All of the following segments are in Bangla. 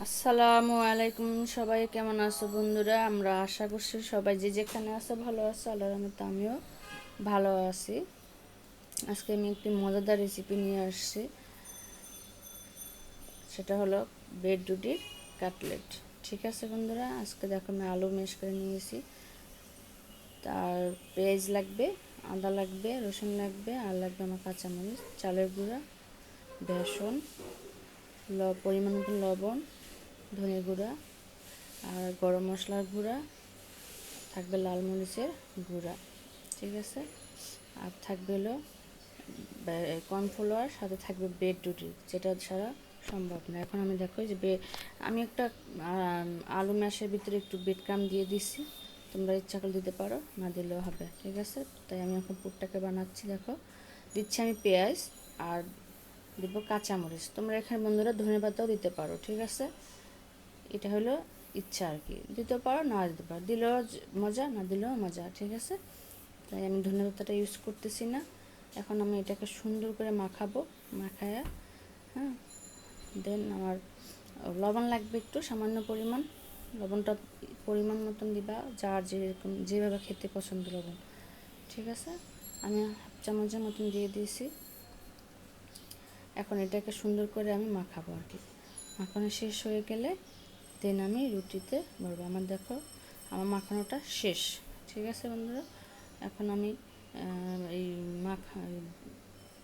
আসসালামু আলাইকুম, সবাই কেমন আছো বন্ধুরা? আমরা আশা করছি সবাই যে যেখানে আছো ভালো আছো। আল্লাহর রহমতে আমিও ভালো আছি। আজকে আমি একটি মজাদার রেসিপি নিয়ে আসছি, সেটা হলো ব্রেড রুটির কাটলেট। ঠিক আছে বন্ধুরা, আজকে দেখো আমি আলু ম্যাশ করে নিয়েছি। তার পেঁয়াজ লাগবে, আদা লাগবে, রসুন লাগবে, আর লাগবে আমার কাঁচামরিচ, চালের গুঁড়া, বেসন, পরিমাণ মতো লবণ, ধনে গুঁড়া, আর গরম মশলার গুঁড়া, থাকবে লাল মরিচের গুঁড়া। ঠিক আছে, আর থাকবে হলো কর্নফ্লাওয়ার, সাথে থাকবে ব্রেড রুটি, যেটা ছাড়া সম্ভব না। এখন আমি দেখো যে আমি একটা আলু ম্যাশের ভিতরে একটু ব্রেড ক্রাম দিয়ে দিচ্ছি, তোমরা ইচ্ছা করে দিতে পারো, না দিলেও হবে। ঠিক আছে, তাই আমি এখন পুরটাকে বানাচ্ছি। দেখো দিচ্ছি আমি পেঁয়াজ আর দিব কাঁচামরিচ। তোমরা এখানে বন্ধুরা ধনেপাতাও দিতে পারো। ঠিক আছে, এটা হলো ইচ্ছা আর কি, দিতে পারো না দিতে পারো, দিলেও মজা, না দিলেও মজা। ঠিক আছে, তাই আমি ধনেপাতাটা ইউজ করতেছি না। এখন আমি এটাকে সুন্দর করে মাখাবো, মাখায়া হ্যাঁ, দেন আমার লবণ লাগবে একটু সামান্য পরিমাণ। লবণটা পরিমাণ মতন দিবা, যার যেরকম যেভাবে খেতে পছন্দ লবণ। ঠিক আছে, আমি হাফ চামচের মতন দিয়ে দিয়েছি। এখন এটাকে সুন্দর করে আমি মাখাবো আর কি। মাখানো শেষ হয়ে গেলে দেন আমি রুটিতে ভরবো। আমার দেখো আমার মাখানোটা শেষ। ঠিক আছে বন্ধুরা, এখন আমি এই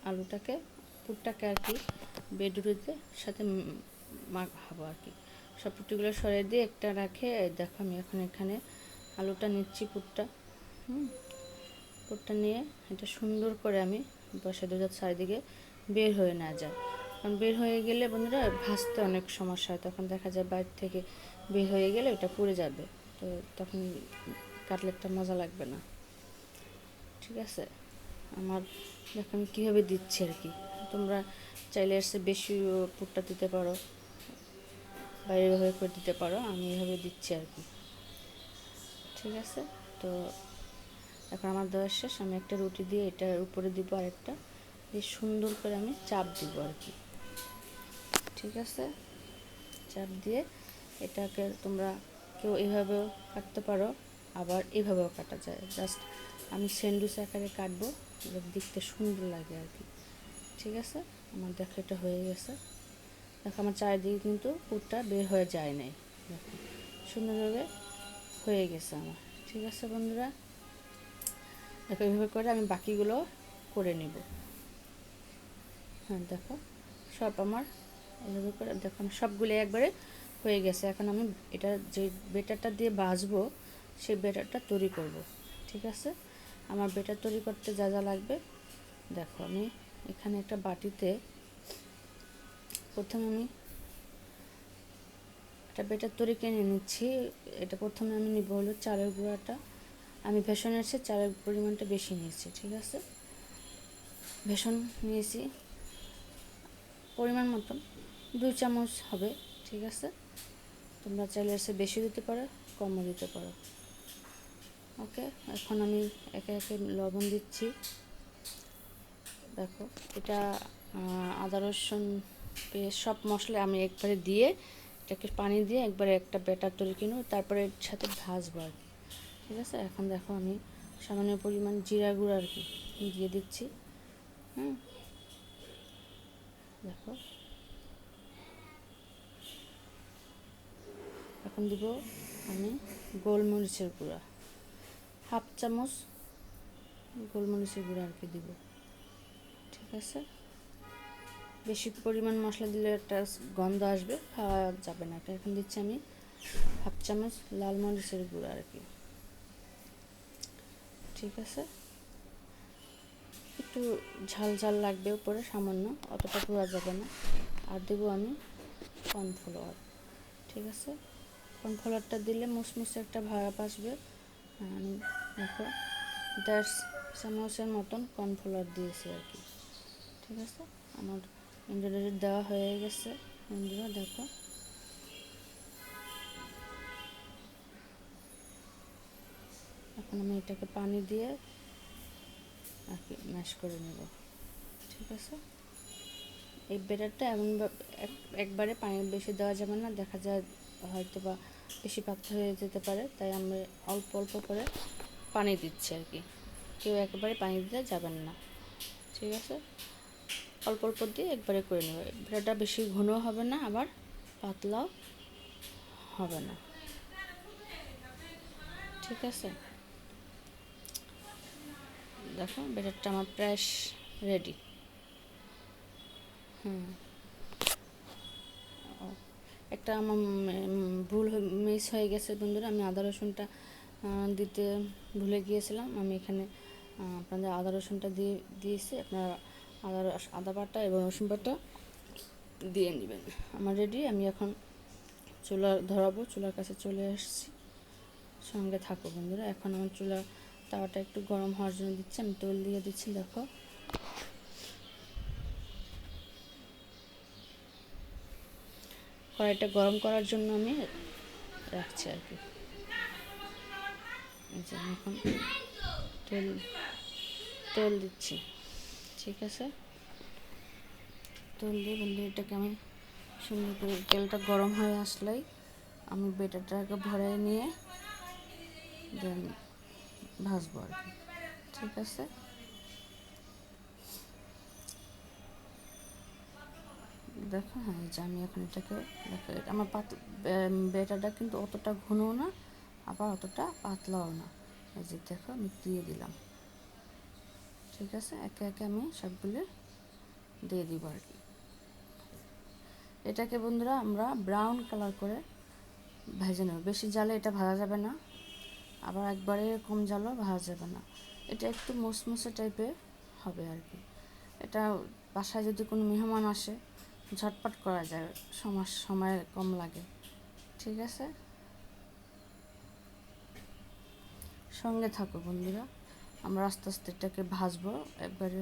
আলুটাকে, পুরটাকে আর কি ব্রেড রুটিতে সাথে মাখাবো আর কি। সব রুটিগুলো সরিয়ে দিয়ে একটা রাখে দেখো আমি এখন এখানে আলুটা নিচ্ছি, পুরটা নিয়ে এটা সুন্দর করে আমি বসে দেবো, যাতে চারিদিকে বের হয়ে না যায়। কারণ বের হয়ে গেলে বন্ধুরা ভাজতে অনেক সমস্যা হয়, তখন দেখা যায় বাইরে থেকে বের হয়ে গেলে ওটা পুড়ে যাবে, তো তখন কাটলেটটা মজা লাগবে না। ঠিক আছে, আমার দেখো আমি কীভাবে দিচ্ছি আর কি। তোমরা চাইলে এসে বেশি পুরটা দিতে পারো, বাইরে এভাবে করে দিতে পারো, আমি এভাবে দিচ্ছি আর কি। ঠিক আছে, তো এখন আমার দেওয়া শেষ। আমি একটা রুটি দিয়ে এটার উপরে দিব, আরেকটা দিয়ে সুন্দর করে আমি চাপ দিব আর কি। ঠিক আছে, চাপ দিয়ে এটাকে তোমরা কেউ এভাবেও কাটতে পারো, আবার এভাবেও কাটা যায়। জাস্ট আমি স্যান্ডউইচ আকারে কাটবো, দেখতে সুন্দর লাগে আর কি। ঠিক আছে, আমার দেখো এটা হয়ে গেছে। দেখো আমার চারিদিকে কিন্তু পুরটা বের হয়ে যায় নাই, দেখো সুন্দরভাবে হয়ে গেছে আমার। ঠিক আছে বন্ধুরা, দেখো এইভাবে করে আমি বাকিগুলো করে নিব। হ্যাঁ দেখো সব আমার এভাবে করে দেখো আমি সবগুলো একবারে হয়ে গেছে। এখন আমি এটা যে বেটারটা দিয়ে ভাজবো সেই বেটারটা তৈরি করব। ঠিক আছে, আমার বেটার তৈরি করতে যা যা লাগবে দেখো, আমি এখানে একটা বাটিতে প্রথমে আমি একটা বেটার তৈরি কিনে নিচ্ছি। এটা প্রথমে আমি নিব হলো চালের গুঁড়াটা। আমি বেসনের চেয়ে চালের পরিমাণটা বেশি নিয়েছি। ঠিক আছে, বেসন নিয়েছি পরিমাণ মতন 2 চামচ হবে। ঠিক আছে, তোমরা চাইলে এসে বেশি দিতে পারো, কমও দিতে পারো। ওকে, এখন আমি একে একে লবণ দিচ্ছি। দেখো এটা আদা রসুন পেস্ট সব মশলা আমি একবারে দিয়ে এটাকে পানি দিয়ে একবারে একটা ব্যাটার তৈরি কিনবো, তারপরে এর সাথে ভাজবো আর কি। ঠিক আছে, এখন দেখো আমি সামান্য পরিমাণ জিরা গুঁড়ো আর কি দিয়ে দিচ্ছি। দেখো এখন দিব আমি গোলমরিচের গুঁড়া, হাফ চামচ গোলমরিচের গুঁড়া আর কি দিব। ঠিক আছে, বেশি পরিমাণ মশলা দিলে একটা গন্ধ আসবে, খাওয়া যাবে না। এটা এখন দিচ্ছি আমি হাফ চামচ লাল মরিচের গুঁড়া আর কি। ঠিক আছে, একটু ঝাল ঝাল লাগবে উপরে সামান্য, অতটা পোড়া যাবে না। আর দেবো আমি কর্নফ্লাওয়ার। ঠিক আছে, কর্নফ্লাওয়ারটা দিলে মুসমুসে একটা ভাব আসবে। আমি দেখো 1.5 চামচের মতন কর্নফ্লাওয়ার দিয়েছি আর কি। ঠিক আছে, আমার ইনগ্রেডিয়েন্ট দেওয়া হয়ে গেছে বন্ধুরা। দেখো এখন আমি এটাকে পানি দিয়ে আর কি ম্যাশ করে নেব। ঠিক আছে, এই ব্যাটারটা একবারে পানি বেশি দেওয়া যাবে না, দেখা যায় হয়তো বা বেশি পাতলা হয়ে যেতে পারে, তাই আমরা অল্প অল্প করে পানি দিচ্ছি আর কি। কেউ একবারে পানি দিতে যাবেন না, ঠিক আছে? অল্প অল্প দিয়ে একবারে করে নেবে। ব্যাটারটা বেশি ঘন হবে না, আবার পাতলাও হবে না, ঠিক আছে? দেখো ব্যাটারটা আমার প্রায় রেডি। একটা আমার ভুল মিস হয়ে গেছে বন্ধুরা, আমি আদা রসুনটা দিতে ভুলে গিয়েছিলাম। আমি এখানে আপনাদের আদা রসুনটা দিয়েছি, আপনারা আদা বাটা এবং রসুন বাটা দিয়ে নেবেন। আমার রেডি। আমি এখন চুলা ধরাবো, চুলার কাছে চলে আসছি, সঙ্গে থাকো বন্ধুরা। এখন আমার তাওয়াটা একটু গরম হওয়ার জন্য দিচ্ছি, আমি তেল দিয়ে দিচ্ছি। দেখো কড়াইটা গরম করার জন্য আমি রাখছি আর কি। এখন তেল দিচ্ছি, ঠিক আছে? তেল দিয়ে বন্ধু এটাকে আমি সুন্দর করে, তেলটা গরম হয়ে আসলেই আমি ব্যাটারটাকে ভরে নিয়ে দেন ভাজবো আর কি, ঠিক আছে? দেখো, হ্যাঁ, যে আমি এখন এটাকে দেখো, আমার ব্যাটারটা কিন্তু অতটা ঘনও না, আবার অতটা পাতলাও না। এই যে দেখো আমি দিয়ে দিলাম, ঠিক আছে? একে একে আমি সবগুলো দিয়ে দিব আর কি। এটাকে বন্ধুরা আমরা ব্রাউন কালার করে ভেজে নেব। বেশি জালে এটা ভাজা যাবে না, আবার একবারে কম জালও ভাজা যাবে না। এটা একটু মুসমুসে টাইপের হবে আর কি। এটা বাসায় যদি কোনো মেহমান আসে ঝটপট করা যায়, সময় কম লাগে, ঠিক আছে? সঙ্গে থাকো বন্ধুরা, আমরা আস্তে আস্তে এটাকে ভাজবো একবারে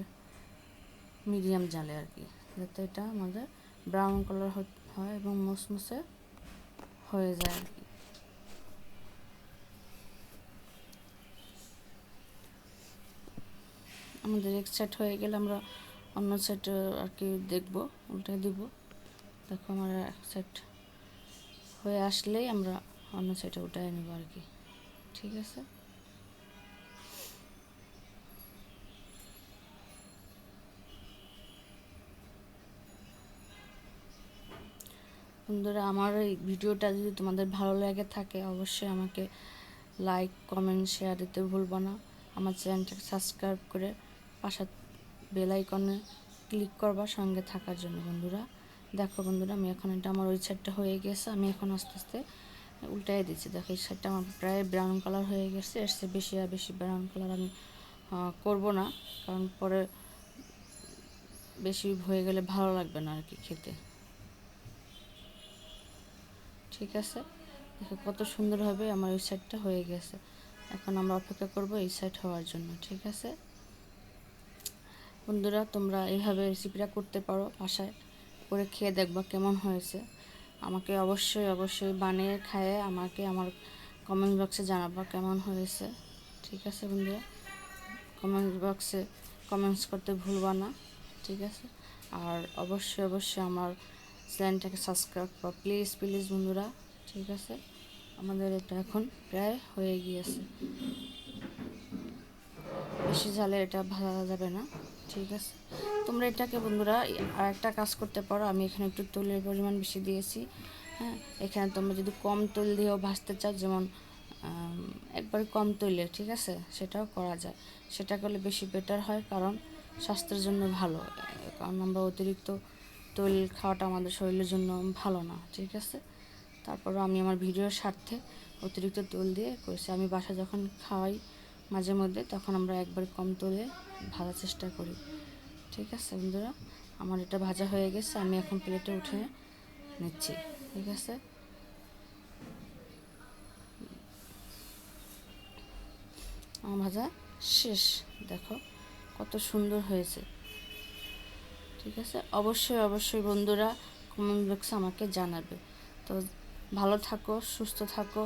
মিডিয়াম জালে আর কি, যাতে এটা আমাদের ব্রাউন কালার হয় এবং মুসমুসে হয়ে যায় আর কি। আমাদের এক সাইড হয়ে গেলে আমরা অন্য সাইড আর কি দেখবো, উল্টে দিব। দেখো আমার এক সাইড হয়ে আসলেই আমরা অন্য সাইডে উল্টায় নেব আর কি, ঠিক আছে? বন্ধুরা, আমার এই ভিডিওটা যদি তোমাদের ভালো লেগে থাকে অবশ্যই আমাকে লাইক, কমেন্ট, শেয়ার দিতে ভুলবো না। আমার চ্যানেলটাকে সাবস্ক্রাইব করে পাশে বেল আইকনে ক্লিক করবা সঙ্গে থাকার জন্য বন্ধুরা। দেখো বন্ধুরা, আমি এখন এটা আমার ওই সাইডটা হয়ে গেছে, আমি এখন আস্তে আস্তে উল্টাই দিচ্ছি। দেখো এই সাইডটা আমার প্রায় ব্রাউন কালার হয়ে গেছে, এর চেয়ে বেশি ব্রাউন কালার আমি করব না, কারণ পরে বেশি হয়ে গেলে ভালো লাগবে না আর কি খেতে, ঠিক আছে? দেখো কত সুন্দর হবে আমার ওই সাইডটা হয়ে গেছে। এখন আমরা অপেক্ষা করব এই সাইড হওয়ার জন্য, ঠিক আছে? বন্ধুরা, তোমরা এইভাবে রেসিপিটা করতে পারো, বাসায় করে খেয়ে দেখবা কেমন হয়েছে। আমাকে অবশ্যই বানিয়ে খায়ে আমাকে আমার কমেন্ট বক্সে জানাবা কেমন হয়েছে, ঠিক আছে বন্ধুরা? কমেন্ট বক্সে কমেন্টস করতে ভুলবা না, ঠিক আছে? আর অবশ্যই আমার চ্যানেলটাকে সাবস্ক্রাইব করো প্লিজ বন্ধুরা, ঠিক আছে? আমাদের এটা এখন প্রায় হয়ে গিয়েছে, বেশি ঝালে এটা ভাজা যাবে না, ঠিক আছে? তোমরা এটাকে বন্ধুরা আর একটা কাজ করতে পারো, আমি এখানে একটু তেলের পরিমাণ বেশি দিয়েছি, হ্যাঁ? এখানে তোমরা যদি কম তেল দিয়েও ভাজতে চাও, যেমন একবার কম তেলে, ঠিক আছে, সেটাও করা যায়। সেটা করলে বেশি বেটার হয়, কারণ স্বাস্থ্যের জন্য ভালো, কারণ আমরা অতিরিক্ত তেল খাওয়াটা আমাদের শরীরের জন্য ভালো না, ঠিক আছে? তারপরও আমি আমার ভিডিওর স্বার্থে অতিরিক্ত তেল দিয়ে করেছি। আমি বাসা যখন খাওয়াই মাঝে মধ্যে, তখন আমরা একবার কম তেলে ভাজার চেষ্টা করি, ঠিক আছে বন্ধুরা? আমার এটা ভাজা হয়ে গেছে, আমি এখন প্লেটে উঠে নিচ্ছি, ঠিক আছে? আমার ভাজা শেষ, দেখো কত সুন্দর হয়েছে, ঠিক আছে? অবশ্যই বন্ধুরা কমেন্ট বক্সে আমাকে জানাবে। তো ভালো থাকো, সুস্থ থাকো,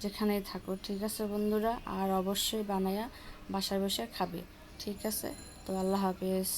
যেখানেই থাকো, ঠিক আছে বন্ধুরা? আর অবশ্যই বানায়া বাসায় বসে খাবে, ঠিক আছে? তো আল্লাহ হাফেজ।